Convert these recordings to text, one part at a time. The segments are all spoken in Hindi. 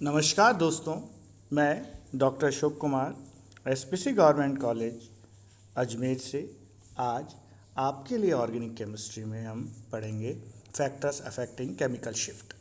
नमस्कार दोस्तों, मैं doctor Ashok Kumar SPC government college Ajmer से आज आपके लिए ऑर्गेनिक केमिस्ट्री में हम पढ़ेंगे फैक्टर्स अफेक्टिंग केमिकल शिफ्ट।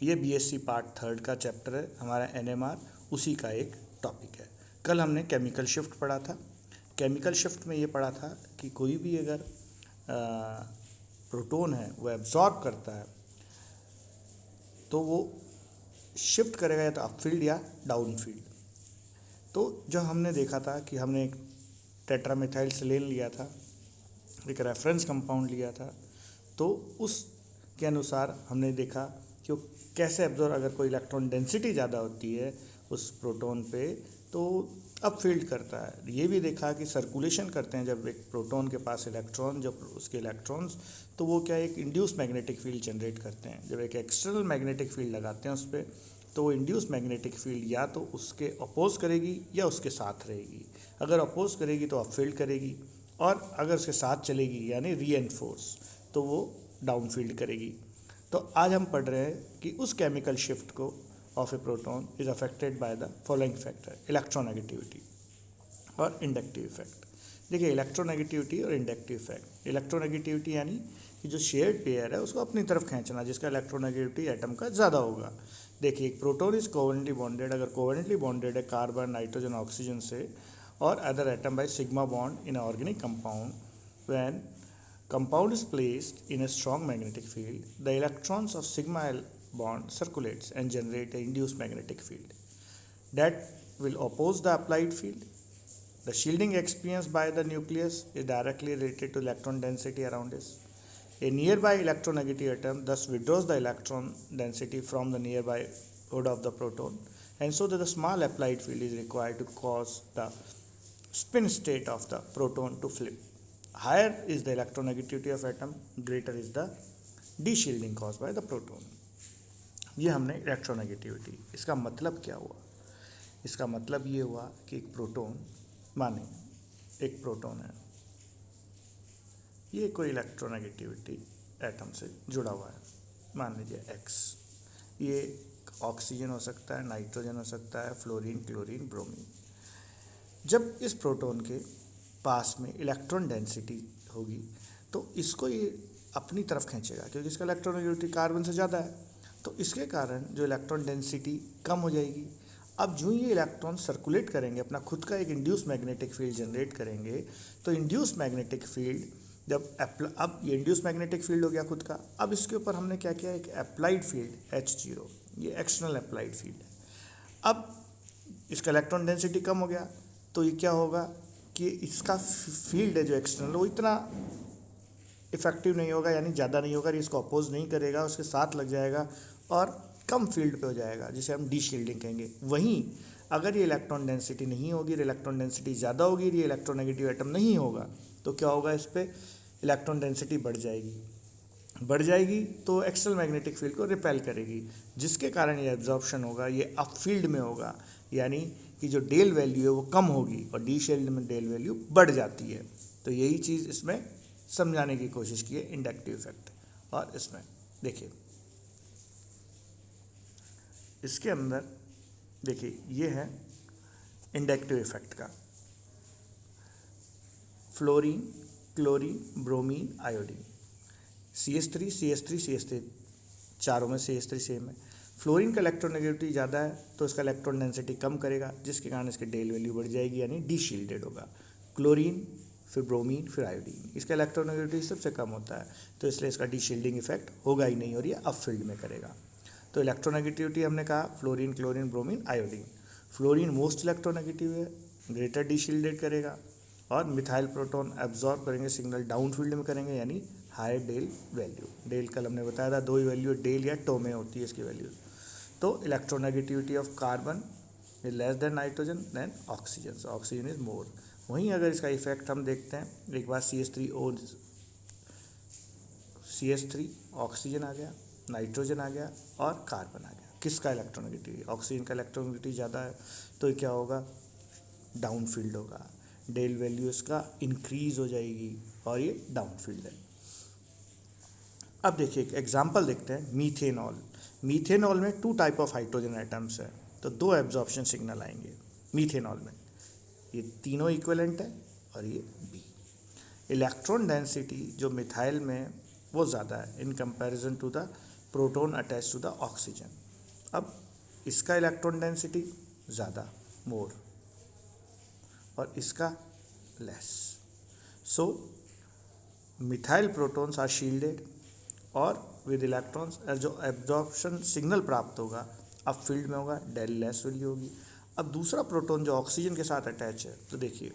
ये बीएससी पार्ट थर्ड का चैप्टर है, हमारा एनएमआर उसी का एक टॉपिक है। कल हमने केमिकल शिफ्ट पढ़ा था। केमिकल शिफ्ट में ये पढ़ा था कि कोई भी अगर प्रोटोन है वो एब्जॉर्ब करता है तो वो शिफ्ट करेगा या तो अपफील्ड या डाउनफील्ड। तो जो हमने देखा था कि हमने एक टेट्रामेथाइल सेलेन लिया था, एक रेफरेंस कंपाउंड लिया था, तो उसके अनुसार हमने देखा कि वो कैसे एब्जॉर्ब, अगर कोई इलेक्ट्रॉन डेंसिटी ज़्यादा होती है उस प्रोटोन पे तो अपफील्ड करता है। ये भी देखा कि सर्कुलेशन करते हैं जब एक प्रोटोन के पास इलेक्ट्रॉन, जब उसके इलेक्ट्रॉन्स, तो वो क्या एक इंड्यूस मैग्नेटिक फील्ड जनरेट करते हैं। जब एक एक्सटर्नल मैग्नेटिक फील्ड लगाते हैं उस पर, तो वो इंड्यूस मैग्नेटिक फील्ड या तो उसके अपोज करेगी या उसके साथ रहेगी। अगर अपोज करेगी तो अपफील्ड करेगी, और अगर उसके साथ चलेगी यानी रीएनफोर्स तो वो डाउनफील्ड करेगी। तो आज हम पढ़ रहे हैं कि उस केमिकल शिफ्ट को of A proton is affected by the following factor: electronegativity और इंडक्टिव इफेक्ट। देखिए, इलेक्ट्रोनेगेटिविटी और इंडक्टिव इफेक्ट। इलेक्ट्रोनेगेटिविटी यानी कि जो शेयर्ड पेयर है उसको अपनी तरफ खींचना, जिसका इलेक्ट्रोनेगेटिविटी एटम का ज़्यादा होगा। देखिए, एक प्रोटोन इज कोवेलेंटली बॉन्डेड, अगर कोवेलेंटली बॉन्डेड है कार्बन, नाइट्रोजन, ऑक्सीजन से और other atom by sigma bond in organic compound, when compound is placed in a strong magnetic field, the electrons of sigma L bond circulates and generate an induced magnetic field that will oppose the applied field. The shielding experienced by the nucleus is directly related to electron density around it. A nearby electronegative atom thus withdraws the electron density from the nearby hood of the proton, and so that the small applied field is required to cause the spin state of the proton to flip. Higher is the electronegativity of atom, greater is the de-shielding caused by the proton. ये हमने इलेक्ट्रोनेगेटिविटी। इसका मतलब क्या हुआ? इसका मतलब ये हुआ कि एक प्रोटोन, माने एक प्रोटोन है, ये कोई इलेक्ट्रोनेगेटिविटी एटम से जुड़ा हुआ है, मान लीजिए X। ये ऑक्सीजन हो सकता है, नाइट्रोजन हो सकता है, फ्लोरीन, क्लोरीन, ब्रोमीन। जब इस प्रोटोन के पास में इलेक्ट्रॉन डेंसिटी होगी तो इसको ये अपनी तरफ खींचेगा, क्योंकि इसका इलेक्ट्रोनेगेटिविटी कार्बन से ज़्यादा है, तो इसके कारण जो इलेक्ट्रॉन डेंसिटी कम हो जाएगी। अब जो ये इलेक्ट्रॉन सर्कुलेट करेंगे, अपना खुद का एक इंड्यूस मैग्नेटिक फील्ड जनरेट करेंगे, तो इंड्यूस मैग्नेटिक फील्ड जब अब ये इंड्यूस मैग्नेटिक फील्ड हो गया खुद का, अब इसके ऊपर हमने क्या किया, एक अप्लाइड फील्ड H0, ये एक्सटर्नल अप्लाइड फील्ड है। अब इसका इलेक्ट्रॉन डेंसिटी कम हो गया तो ये क्या होगा कि इसका फील्ड है जो एक्सटर्नल, वो इतना इफेक्टिव नहीं होगा, यानी ज़्यादा नहीं होगा, इसको अपोज नहीं करेगा, उसके साथ लग जाएगा और कम फील्ड पे हो जाएगा, जिसे हम डी शील्डिंग कहेंगे। वहीं अगर ये इलेक्ट्रॉन डेंसिटी नहीं होगी, इलेक्ट्रॉन डेंसिटी ज़्यादा होगी, ये इलेक्ट्रोनेगेटिव एटम नहीं होगा, तो क्या होगा, इस पर इलेक्ट्रॉन डेंसिटी बढ़ जाएगी तो एक्सटर्नल मैग्नेटिक फील्ड को रिपेल करेगी, जिसके कारण ये एब्जॉर्प्शन होगा, ये अप फील्ड में होगा, यानी कि जो डेल वैल्यू है वो कम होगी और डी शील्ड में डेल वैल्यू बढ़ जाती है। तो यही चीज़ इसमें समझाने की कोशिश की है, इंडक्टिव इफेक्ट। और इसमें देखिए, इसके अंदर देखिए ये है इंडक्टिव इफेक्ट का, fluorine, chlorine, bromine, iodine, CH3, CH3, CH3, चारों में CH3 सेम है। फ्लोरीन का इलेक्ट्रोनेगेटिविटी ज़्यादा है तो इसका इलेक्ट्रॉन डेंसिटी कम करेगा, जिसके कारण इसकी डेल वैल्यू बढ़ जाएगी, यानी डी शील्डेड होगा। क्लोरीन, फिर ब्रोमीन, फिर आयोडीन, इसका इलेक्ट्रोनेगेटिविटी सबसे कम होता है, तो इसलिए इसका डी शील्डिंग इफेक्ट होगा ही नहीं और ये अप फील्ड में करेगा। तो इलेक्ट्रोनेगेटिविटी हमने कहा fluorine, chlorine, bromine, iodine. Fluorine most electronegative है, ग्रेटर डी शील्डेड करेगा, और मिथाइल प्रोटॉन एब्जॉर्ब करेंगे, सिग्नल डाउन फील्ड में करेंगे, यानी हाई डेल वैल्यू। डेल कल हमने बताया था, दो ही वैल्यू डेल या टो में होती है इसकी वैल्यू। तो electronegativity of carbon is less than nitrogen then oxygen, so oxygen is more. वहीं अगर इसका इफेक्ट हम देखते हैं, एक बार CH3 ऑक्सीजन आ गया, नाइट्रोजन आ गया और कार्बन आ गया। किसका इलेक्ट्रोनेगेटिविटी? ऑक्सीजन का इलेक्ट्रोनेगेटिविटी ज़्यादा है, तो क्या होगा, डाउन फील्ड होगा, डेल वैल्यू इसका इंक्रीज हो जाएगी और ये डाउन फील्ड है। अब देखिए एक एग्जाम्पल देखते हैं, मीथेनॉल। मीथेनॉल में 2 टाइप ऑफ हाइड्रोजन एटम्स है, तो 2 एब्जॉर्प्शन सिग्नल आएंगे मीथेनॉल में, ये तीनों इक्विवेलेंट है और ये बी। इलेक्ट्रॉन डेंसिटी जो मिथाइल में वो ज़्यादा है in comparison to the proton attach to the oxygen. अब इसका इलेक्ट्रॉन डेंसिटी ज़्यादा, मोर, और इसका less. So methyl protons are shielded और विद इलेक्ट्रॉन्स जो एब्जॉर्प्शन सिग्नल प्राप्त होगा अब फील्ड में होगा, डेल लेस वैल्यू होगी। अब दूसरा प्रोटॉन जो ऑक्सीजन के साथ अटैच है, तो देखिए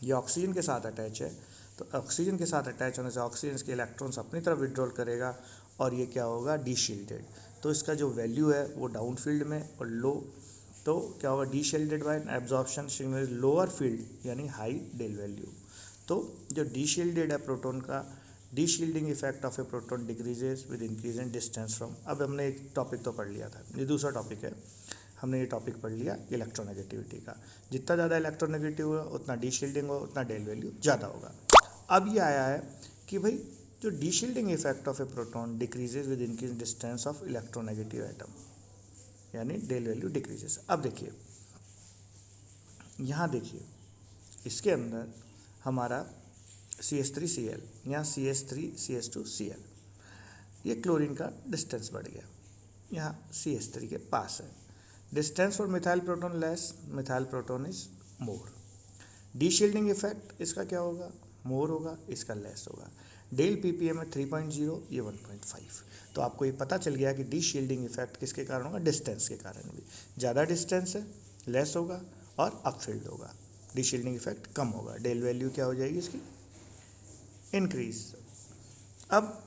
ये ऑक्सीजन के साथ अटैच है, तो ऑक्सीजन के साथ अटैच होने से ऑक्सीजन के इलेक्ट्रॉन्स अपनी तरफ विड्रॉल करेगा और ये क्या होगा, डी शील्डेड। तो इसका जो वैल्यू है वो डाउन फील्ड में और लो, तो क्या होगा, D shielded bye absorption signal lower field यानी हाई डेल वैल्यू। तो जो डी शील्डेड है प्रोटॉन का, D shielding effect of A proton decreases with increase in distance from. अब हमने एक टॉपिक तो पढ़ लिया था, ये दूसरा टॉपिक है, हमने ये टॉपिक पढ़ लिया इलेक्ट्रोनेगेटिविटी का। जितना ज़्यादा इलेक्ट्रोनेगेटिव होगा उतना डी शील्डिंग होगा, उतना डेल वैल्यू ज़्यादा होगा। अब ये आया है कि भाई जो D shielding effect of A proton decreases with increase distance of electronegative atom, यानी डेल वैल्यू डिक्रीजेस। अब देखिए यहाँ देखिए इसके अंदर हमारा CH3Cl या CH3CH2Cl, ये क्लोरीन का डिस्टेंस बढ़ गया, यहाँ CH3 के पास है। Distance for methyl proton less, methyl proton is more. D shielding effect इसका क्या होगा, मोर होगा, इसका लेस होगा। डेल ppm है 3.0, ये 1.5। तो आपको ये पता चल गया कि डी शील्डिंग इफेक्ट किसके कारण होगा, डिस्टेंस के कारण भी। ज़्यादा डिस्टेंस है लेस होगा और अपफील्ड होगा, डी शील्डिंग इफेक्ट कम होगा, डेल वैल्यू क्या हो जाएगी इसकी, इंक्रीज। अब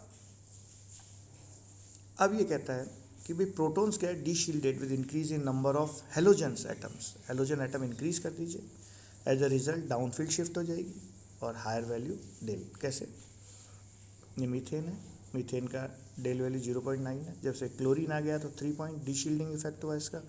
ये कहता है कि भाई प्रोटॉन्स क्या है, de shielded with increase in number of halogens atoms, halogen atom increase कर दीजिए, as a result down field shift हो जाएगी और हायर वैल्यू डेल। कैसे, ये मीथेन है, मीथेन का डेल वैल्यू 0.9 है, जब से क्लोरीन आ गया तो 3 पॉइंट डी शील्डिंग इफेक्ट हुआ इसका।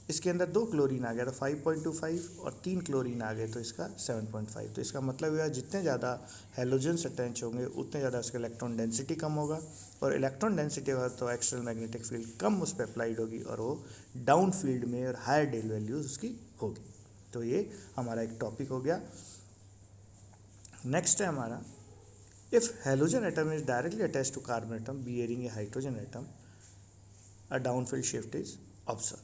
इसके अंदर 2 क्लोरीन आ गया तो 5.25 और 3 क्लोरीन आ गए तो इसका 7.5। तो इसका मतलब यह जितने ज़्यादा हेलोजन्स अटैच होंगे उतने ज़्यादा इसका इलेक्ट्रॉन डेंसिटी कम होगा, और इलेक्ट्रॉन डेंसिटी होगा तो एक्सटर्नल मैग्नेटिक फील्ड कम उस पर अप्लाइड होगी और वो डाउन फील्ड में और हायर डेल वैल्यूज उसकी होगी। तो ये हमारा एक टॉपिक हो गया। नेक्स्ट है हमारा, if halogen atom is directly attach to carbon atom bearing a hydrogen atom, a down field shift is observe.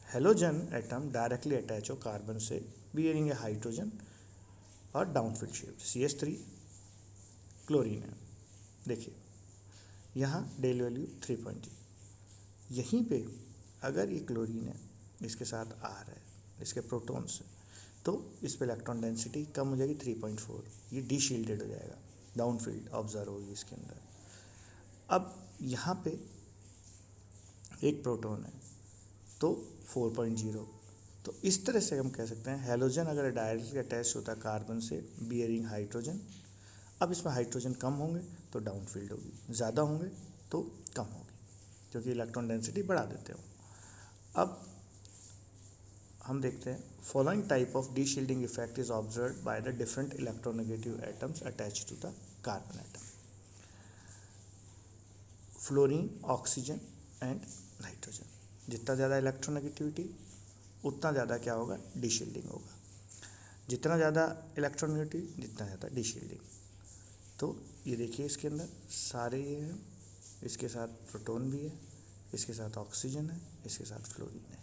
Halogen atom directly attach हो कार्बन से बियरिंग ए हाइड्रोजन और down field shift, CH3 chlorine है। देखिए यहाँ डेल वैल्यू 3.0, यहीं पे अगर ये क्लोरीन है इसके साथ R है, इसके प्रोटॉन्स है, तो इस पे इलेक्ट्रॉन डेंसिटी कम हो जाएगी 3.4, ये डी शील्डेड हो जाएगा, डाउन फील्ड ऑब्जर्व होगी इसके अंदर। अब यहाँ पे एक प्रोटॉन है तो 4.0, तो इस तरह से हम कह सकते हैं हेलोजन अगर डायरेक्टली अटैच होता है कार्बन से बियरिंग हाइड्रोजन, अब इसमें हाइड्रोजन कम होंगे तो डाउन फील्ड होगी, ज़्यादा होंगे तो कम होगी, क्योंकि इलेक्ट्रॉन डेंसिटी बढ़ा देते हो। अब हम देखते हैं, following type of de shielding effect is observe by the different electronegative atoms attach to the carbon atom, fluorine, oxygen and nitrogen. जितना ज़्यादा इलेक्ट्रोनेगेटिविटी उतना ज़्यादा क्या होगा, डी शील्डिंग होगा, जितना ज़्यादा इलेक्ट्रोनेगेटिव जितना ज़्यादा डी शील्डिंग। तो ये देखिए इसके अंदर सारे ये हैं, इसके साथ प्रोटॉन भी है, इसके साथ ऑक्सीजन है, इसके साथ फ्लोरीन है।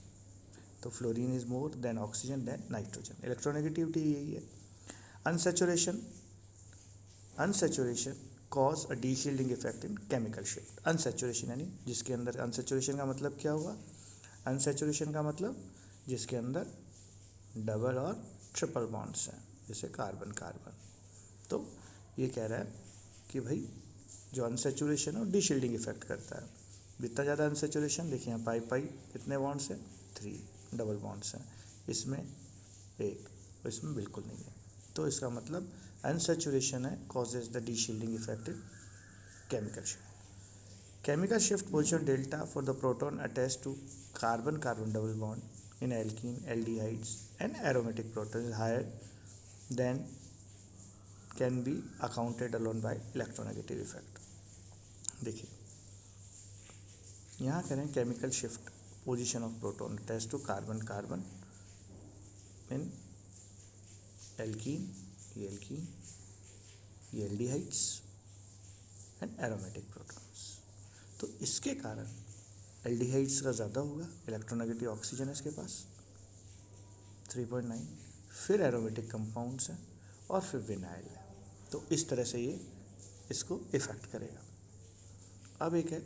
तो fluorine is more than oxygen then nitrogen, electronegativity यही है। Unsaturation, unsaturation cause a de shielding effect in chemical shift. Unsaturation यानी जिसके अंदर, अनसैचुरेशन का मतलब क्या हुआ, अनसैचुरेशन का मतलब जिसके अंदर डबल और ट्रिपल बॉन्ड्स हैं, जैसे कार्बन कार्बन। तो ये कह रहा है कि भाई जो अनसैचुरेशन है वो डी शील्डिंग इफेक्ट करता है। जितना ज़्यादा अनसैचुरेशन, देखिए यहाँ पाई पाई कितने बॉन्ड्स हैं, 3 डबल बॉन्ड्स हैं, इसमें 1 और इसमें बिल्कुल नहीं है। तो इसका मतलब अनसैचुरेशन है causes the D shielding effect in chemical shift. Chemical shift position delta for the proton attached to carbon-carbon double bond in alkene, aldehydes and aromatic protons is higher than can be accounted alone by electronegative effect. देखिए यहाँ करें chemical shift position of proton attach to carbon carbon in alkene, ये एल्डिहाइड्स एंड एरोमेटिक प्रोटॉन्स। तो इसके कारण एल्डिहाइड्स का ज़्यादा होगा, इलेक्ट्रोनेगेटिव ऑक्सीजन है इसके पास 3.9, फिर एरोमेटिक कंपाउंड्स हैं और फिर विनाइल है। तो इस तरह से ये इसको इफ़ेक्ट करेगा। अब एक है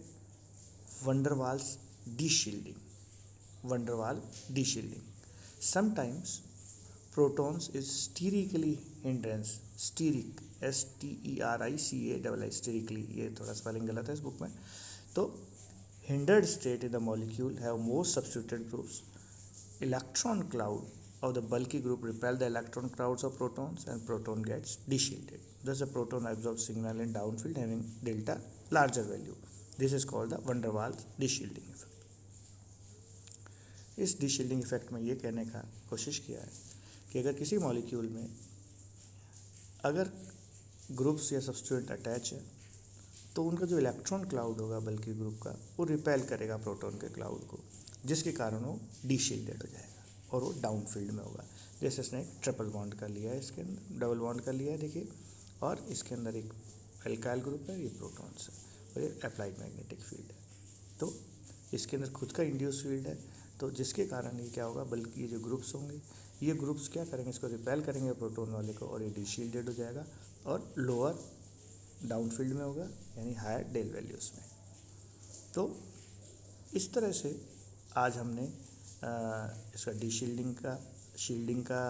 van der Waals deshielding. Van der Waal deshielding, sometimes protons is sterically hindrance, steric STERICA sterically, ये थोड़ा स्पेलिंग गलत है इस बुक में। तो hindered state in the molecule have most substituted groups. Electron cloud of the bulky group repel the electron clouds of protons and proton gets deshielded. Thus the proton absorbs signal in downfield having delta larger value. This is called the van der Waals deshielding effect. इस डीशील्डिंग इफेक्ट में ये कहने का कोशिश किया है कि अगर किसी मॉलिक्यूल में अगर ग्रुप्स या सब्स्टिट्यूएंट अटैच है तो उनका जो इलेक्ट्रॉन क्लाउड होगा बल्कि ग्रुप का, वो रिपेल करेगा प्रोटॉन के क्लाउड को, जिसके कारण वो डीशील्डेड हो जाएगा और वो डाउन फील्ड में होगा। जैसे इसने एक ट्रिपल बॉन्ड कर लिया है, इसके अंदर डबल बॉन्ड कर लिया है देखिए, और इसके अंदर एक एल्काइल ग्रुप है, ये प्रोटॉन्स है और ये अप्लाइड मैग्नेटिक फील्ड है। तो इसके अंदर खुद का इंड्यूस फील्ड है, तो जिसके कारण ये क्या होगा, बल्कि ये जो ग्रुप्स होंगे ये ग्रुप्स क्या करेंगे, इसको रिपेल करेंगे प्रोटॉन वाले को और ये डीशील्डेड हो जाएगा और लोअर डाउन फील्ड में होगा, यानी हायर डेल वैल्यूज़ में। तो इस तरह से आज हमने इसका डीशील्डिंग का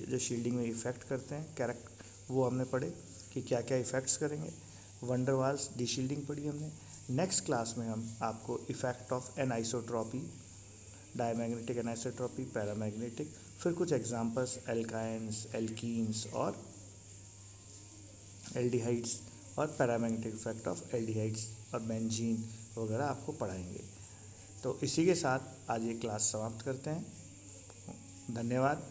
जो शील्डिंग में इफ़ेक्ट करते हैं कैरेक्ट वो हमने पढ़े कि क्या क्या इफ़ेक्ट्स करेंगे। van der Waals डीशील्डिंग पढ़ी हमने। नेक्स्ट क्लास में हम आपको effect of anisotropy, diamagnetic anisotropy, paramagnetic, फिर कुछ एग्जांपल्स एल्काइंस, एल्कीन्स और एल्डिहाइड्स और पैरामैग्नेटिक इफेक्ट ऑफ एल्डिहाइड्स और बेंजीन वगैरह आपको पढ़ाएंगे। तो इसी के साथ आज ये क्लास समाप्त करते हैं। धन्यवाद।